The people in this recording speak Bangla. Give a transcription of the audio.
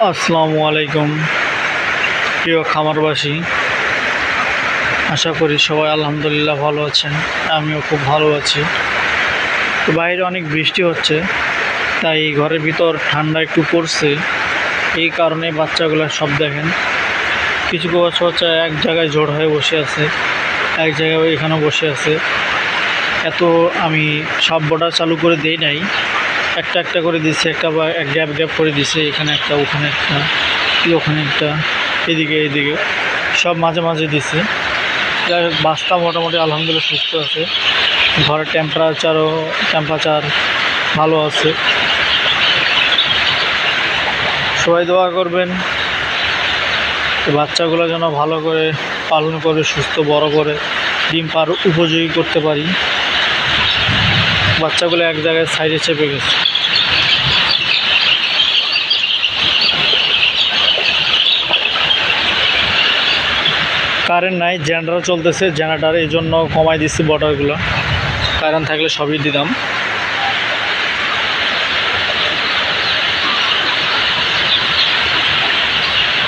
আসসালামু আলাইকুম প্রিয় খামারবাসী, আশা করি সবাই আলহামদুলিল্লাহ ভালো আছেন। আমিও খুব ভালো আছি। তো বাইরে অনেক বৃষ্টি হচ্ছে, তাই ঘরের ভিতর ঠান্ডা একটু পড়ছে। এই কারণে বাচ্চাগুলো সব দেখেন কিছু বাচ্চা এক জায়গায় জোড় হয়ে বসে আছে, এক জায়গায় এখানে বসে আছে। এত আমি সব বর্ডার চালু করে দেই নাই, একটা একটা করে দিচ্ছে, একটা বা এক গ্যাপ গ্যাপ করে দিছে। এখানে একটা, ওখানে একটা, ওখানে একটা, এদিকে সব মাঝে মাঝে দিছে। যাই হোক, বাসটা মোটামুটি আলহামদুলিল্লাহ সুস্থ আছে। ঘরের টেম্পারেচার ভালো আছে। সবাই দোয়া করবেন বাচ্চাগুলো যেন ভালো করে পালন করে সুস্থ বড় করে ডিম পার উপযোগী করতে পারি। বাচ্চাগুলো এক জায়গায় সাইডে চেপে গেছে। কারেন্ট নাই, জেনারেটর চলতেছে। জেনারেটর এই জন্য কমাই দিচ্ছি বর্ডারগুলো। কারেন্ট থাকলে সবই দিতাম।